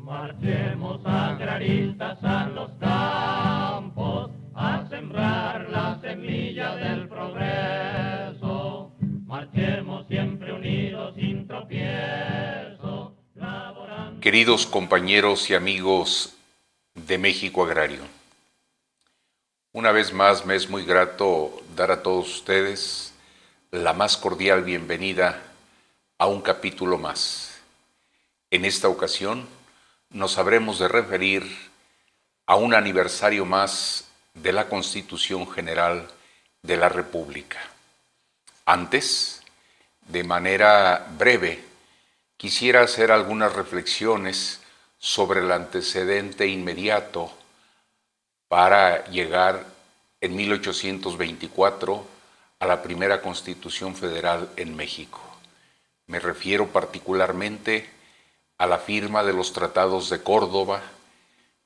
Marchemos agraristas a los campos a sembrar la semilla del progreso. Marchemos siempre unidos sin tropiezo. Queridos compañeros y amigos de México Agrario, una vez más me es muy grato dar a todos ustedes la más cordial bienvenida a un capítulo más. En esta ocasión nos habremos de referir a un aniversario más de la Constitución General de la República. Antes, de manera breve, quisiera hacer algunas reflexiones sobre el antecedente inmediato para llegar en 1824 a la primera Constitución Federal en México. Me refiero particularmente a la firma de los Tratados de Córdoba,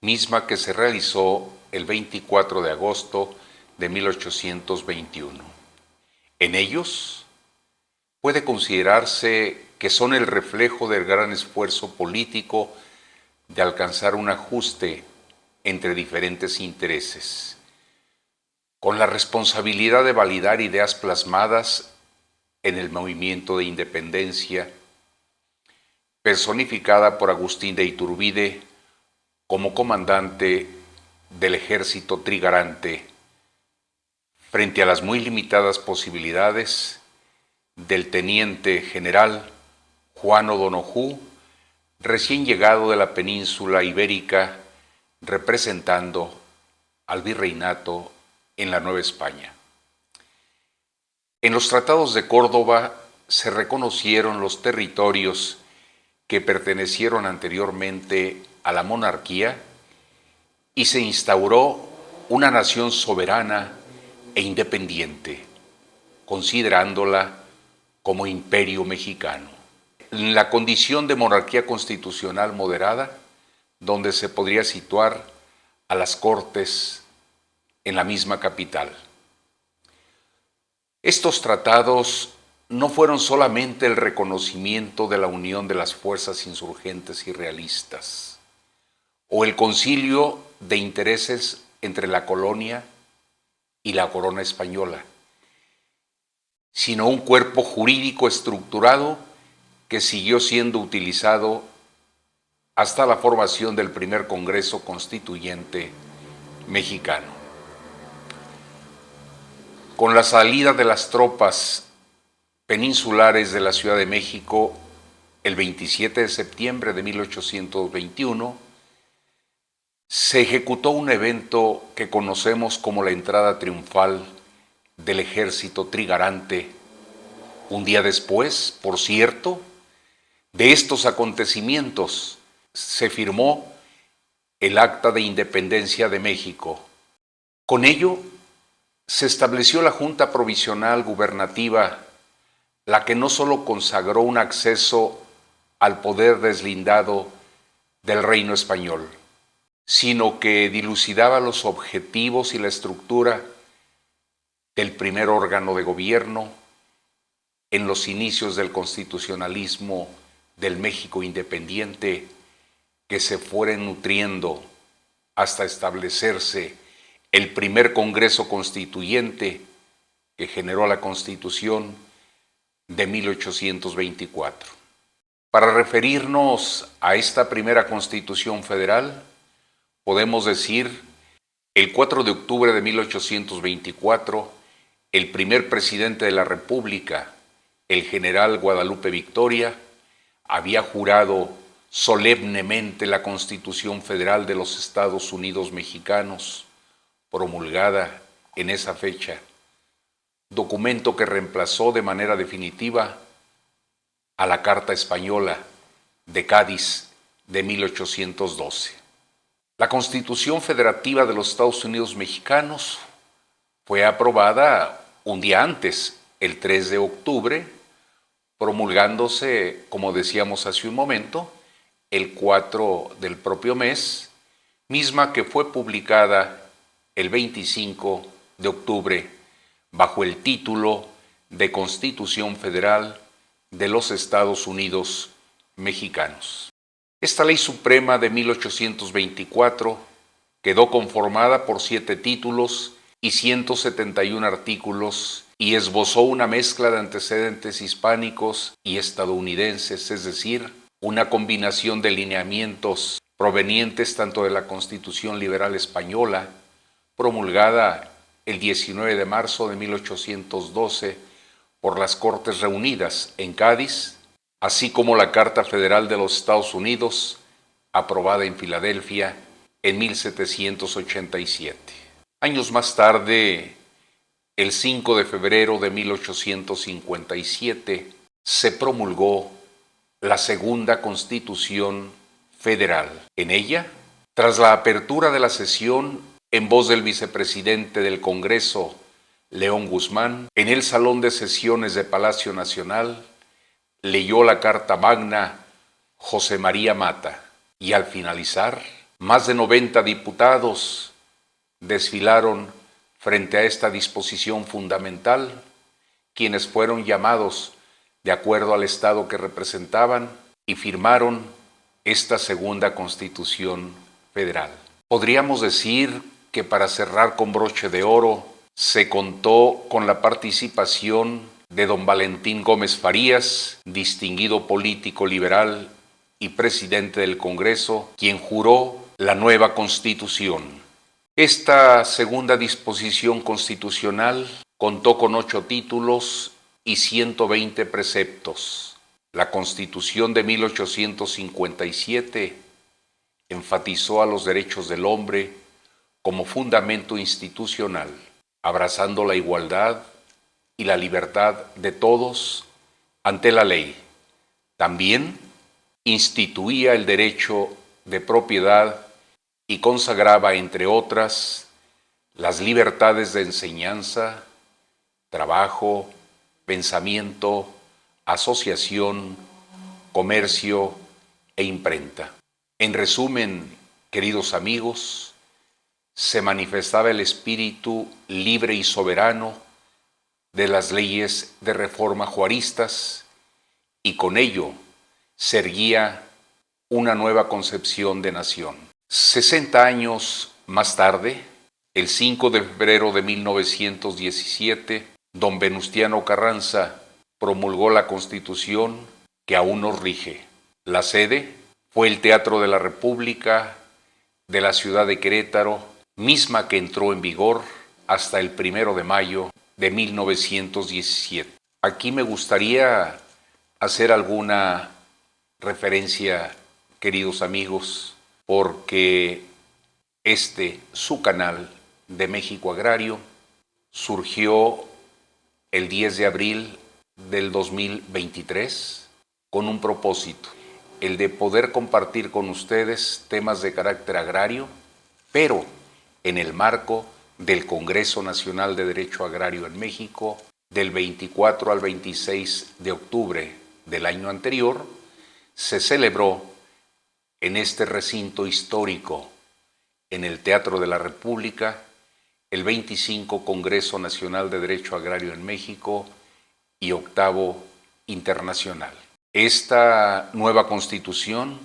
misma que se realizó el 24 de agosto de 1821. En ellos puede considerarse que son el reflejo del gran esfuerzo político de alcanzar un ajuste entre diferentes intereses, con la responsabilidad de validar ideas plasmadas en el movimiento de independencia, personificada por Agustín de Iturbide como comandante del ejército trigarante, frente a las muy limitadas posibilidades del teniente general Juan O'Donojú, recién llegado de la península ibérica, representando al virreinato en la Nueva España. En los Tratados de Córdoba se reconocieron los territorios que pertenecieron anteriormente a la monarquía y se instauró una nación soberana e independiente, considerándola como imperio mexicano. En la condición de monarquía constitucional moderada, donde se podría situar a las Cortes en la misma capital. Estos tratados no fueron solamente el reconocimiento de la unión de las fuerzas insurgentes y realistas, o el concilio de intereses entre la colonia y la corona española, sino un cuerpo jurídico estructurado que siguió siendo utilizado hasta la formación del primer Congreso Constituyente mexicano. Con la salida de las tropas peninsulares de la Ciudad de México el 27 de septiembre de 1821, se ejecutó un evento que conocemos como la entrada triunfal del ejército trigarante. Un día después, por cierto, de estos acontecimientos, se firmó el Acta de Independencia de México. Con ello, se estableció la Junta Provisional Gubernativa, la que no solo consagró un acceso al poder deslindado del reino español, sino que dilucidaba los objetivos y la estructura del primer órgano de gobierno en los inicios del constitucionalismo del México independiente, que se fueron nutriendo hasta establecerse el primer Congreso Constituyente que generó la Constitución de 1824. Para referirnos a esta primera Constitución Federal, podemos decir, el 4 de octubre de 1824, el primer presidente de la República, el general Guadalupe Victoria, había jurado solemnemente la Constitución Federal de los Estados Unidos Mexicanos, promulgada en esa fecha, documento que reemplazó de manera definitiva a la Carta Española de Cádiz de 1812. La Constitución Federativa de los Estados Unidos Mexicanos fue aprobada un día antes, el 3 de octubre, promulgándose, como decíamos hace un momento, el 4 del propio mes, misma que fue publicada el 25 de octubre bajo el título de Constitución Federal de los Estados Unidos Mexicanos. Esta Ley Suprema de 1824 quedó conformada por 7 títulos y 171 artículos y esbozó una mezcla de antecedentes hispánicos y estadounidenses, es decir, una combinación de lineamientos provenientes tanto de la Constitución Liberal Española, promulgada el 19 de marzo de 1812 por las Cortes Reunidas en Cádiz, así como la Carta Federal de los Estados Unidos, aprobada en Filadelfia en 1787. Años más tarde, el 5 de febrero de 1857, se promulgó la Segunda Constitución Federal. En ella, tras la apertura de la sesión, en voz del vicepresidente del Congreso, León Guzmán, en el Salón de Sesiones de Palacio Nacional, leyó la Carta Magna José María Mata, y al finalizar, más de 90 diputados desfilaron frente a esta disposición fundamental, quienes fueron llamados de acuerdo al estado que representaban y firmaron esta Segunda Constitución Federal. Podríamos decir que para cerrar con broche de oro, se contó con la participación de don Valentín Gómez Farías, distinguido político liberal y presidente del Congreso, quien juró la nueva Constitución. Esta segunda disposición constitucional contó con 8 títulos y 120 preceptos. La Constitución de 1857 enfatizó a los derechos del hombre como fundamento institucional, abrazando la igualdad y la libertad de todos ante la ley. También instituía el derecho de propiedad y consagraba, entre otras, las libertades de enseñanza, trabajo, pensamiento, asociación, comercio e imprenta. En resumen, queridos amigos, se manifestaba el espíritu libre y soberano de las leyes de reforma juaristas y con ello se erguía una nueva concepción de nación. 60 años más tarde, el 5 de febrero de 1917, don Venustiano Carranza promulgó la Constitución que aún nos rige. La sede fue el Teatro de la República de la ciudad de Querétaro, misma que entró en vigor hasta el 1 de mayo de 1917. Aquí me gustaría hacer alguna referencia, queridos amigos, porque su canal de México Agrario surgió el 10 de abril del 2023 con un propósito, el de poder compartir con ustedes temas de carácter agrario, pero en el marco del Congreso Nacional de Derecho Agrario en México del 24 al 26 de octubre del año anterior, se celebró en este recinto histórico, en el Teatro de la República, el 25 Congreso Nacional de Derecho Agrario en México y 8º Internacional. Esta nueva Constitución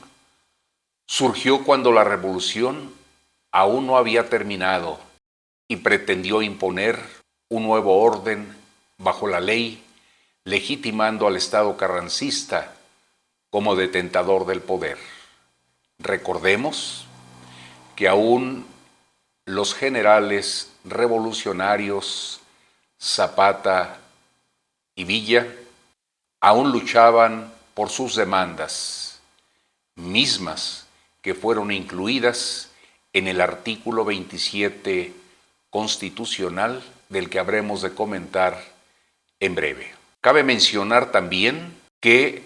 surgió cuando la Revolución aún no había terminado y pretendió imponer un nuevo orden bajo la ley, legitimando al Estado carrancista como detentador del poder. Recordemos que aún los generales revolucionarios Zapata y Villa aún luchaban por sus demandas, mismas que fueron incluidas en el artículo 27 constitucional, del que habremos de comentar en breve. Cabe mencionar también que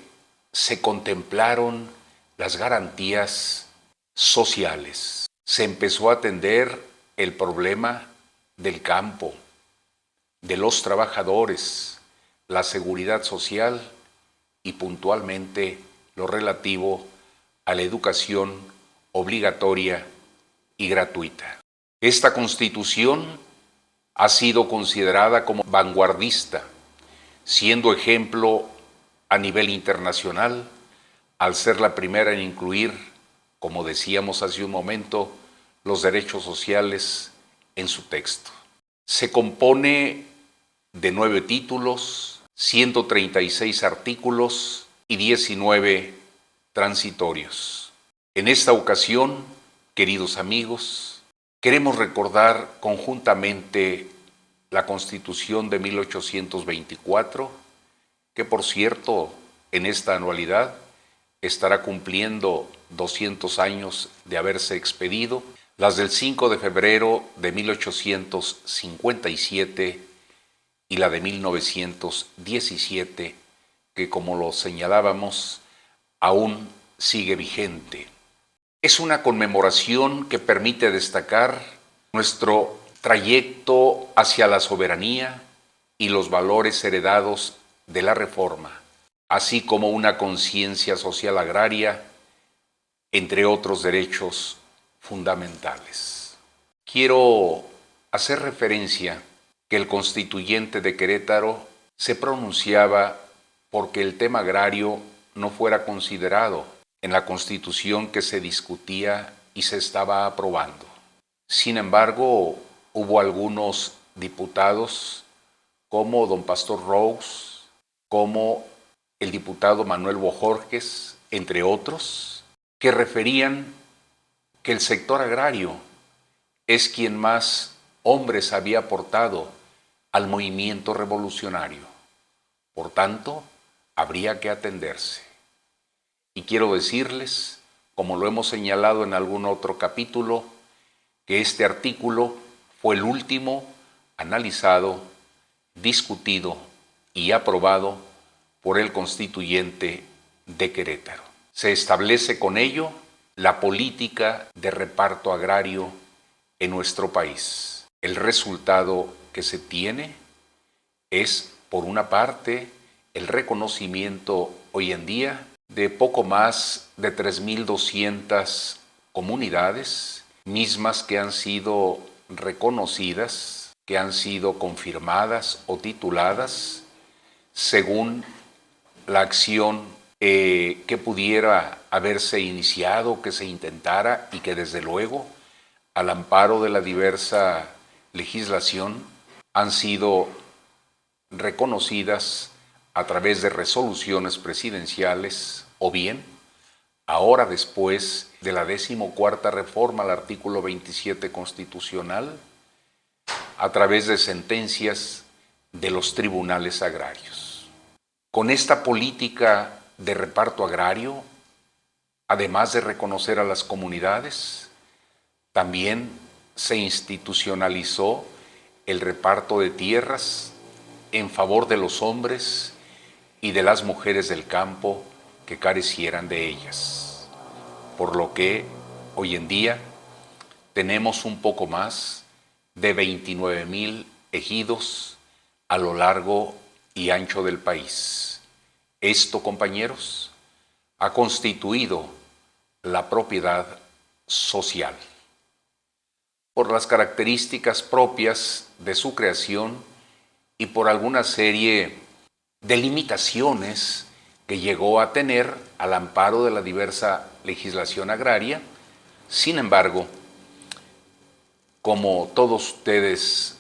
se contemplaron las garantías sociales. Se empezó a atender el problema del campo, de los trabajadores, la seguridad social y puntualmente lo relativo a la educación obligatoria y gratuita. Esta Constitución ha sido considerada como vanguardista, siendo ejemplo a nivel internacional al ser la primera en incluir, como decíamos hace un momento, los derechos sociales en su texto. Se compone de 9 títulos, 136 artículos y 19 transitorios. En esta ocasión, queridos amigos, queremos recordar conjuntamente la Constitución de 1824, que por cierto, en esta anualidad estará cumpliendo 200 años de haberse expedido, las del 5 de febrero de 1857 y la de 1917, que como lo señalábamos, aún sigue vigente. Es una conmemoración que permite destacar nuestro trayecto hacia la soberanía y los valores heredados de la Reforma, así como una conciencia social agraria, entre otros derechos fundamentales. Quiero hacer referencia que el constituyente de Querétaro se pronunciaba porque el tema agrario no fuera considerado en la Constitución que se discutía y se estaba aprobando. Sin embargo, hubo algunos diputados como don Pastor Rose, como el diputado Manuel Bojorges, entre otros, que referían que el sector agrario es quien más hombres había aportado al movimiento revolucionario. Por tanto, habría que atenderse. Y quiero decirles, como lo hemos señalado en algún otro capítulo, que este artículo fue el último analizado, discutido y aprobado por el constituyente de Querétaro. Se establece con ello la política de reparto agrario en nuestro país. El resultado que se tiene es, por una parte, el reconocimiento hoy en día de poco más de 3.200 comunidades, mismas que han sido reconocidas, que han sido confirmadas o tituladas según la acción que pudiera haberse iniciado, que se intentara y que desde luego, al amparo de la diversa legislación, han sido reconocidas a través de resoluciones presidenciales o bien, ahora después de la 14ª reforma al artículo 27 constitucional, a través de sentencias de los tribunales agrarios. Con esta política de reparto agrario, además de reconocer a las comunidades, también se institucionalizó el reparto de tierras en favor de los hombres y de las mujeres del campo que carecieran de ellas. Por lo que hoy en día tenemos un poco más de 29,000 ejidos a lo largo y ancho del país. Esto, compañeros, ha constituido la propiedad social. Por las características propias de su creación y por alguna serie de limitaciones que llegó a tener al amparo de la diversa legislación agraria. Sin embargo, como todos ustedes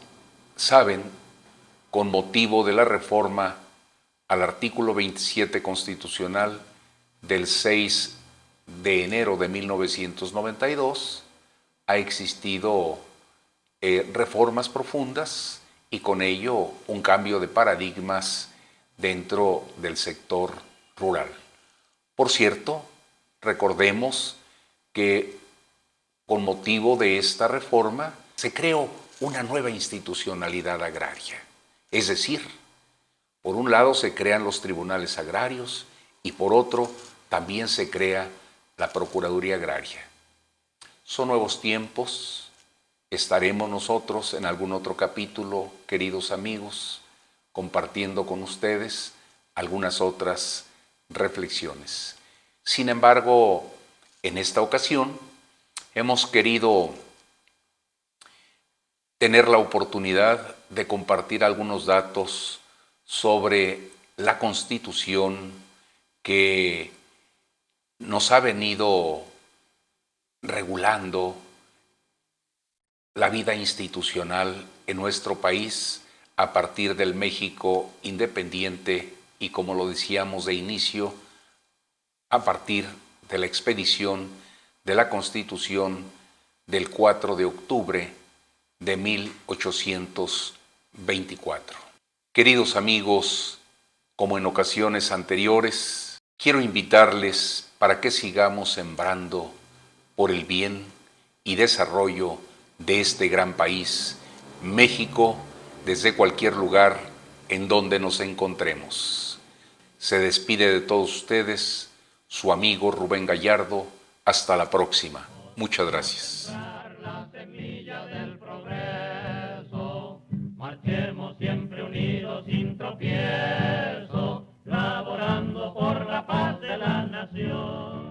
saben, con motivo de la reforma al artículo 27 constitucional del 6 de enero de 1992, ha existido reformas profundas y con ello un cambio de paradigmas dentro del sector rural. Por cierto, recordemos que con motivo de esta reforma se creó una nueva institucionalidad agraria. Es decir, por un lado se crean los tribunales agrarios y por otro también se crea la Procuraduría Agraria. Son nuevos tiempos, estaremos nosotros en algún otro capítulo, queridos amigos, compartiendo con ustedes algunas otras reflexiones. Sin embargo, en esta ocasión hemos querido tener la oportunidad de compartir algunos datos sobre la Constitución que nos ha venido regulando la vida institucional en nuestro país a partir del México independiente y, como lo decíamos de inicio, a partir de la expedición de la Constitución del 4 de octubre de 1824. Queridos amigos, como en ocasiones anteriores, quiero invitarles para que sigamos sembrando por el bien y desarrollo de este gran país, México, desde cualquier lugar en donde nos encontremos. Se despide de todos ustedes su amigo Rubén Gallardo. Hasta la próxima. Muchas gracias. La semilla del progreso, marchemos siempre unidos sin tropiezo, laborando por la paz de la nación.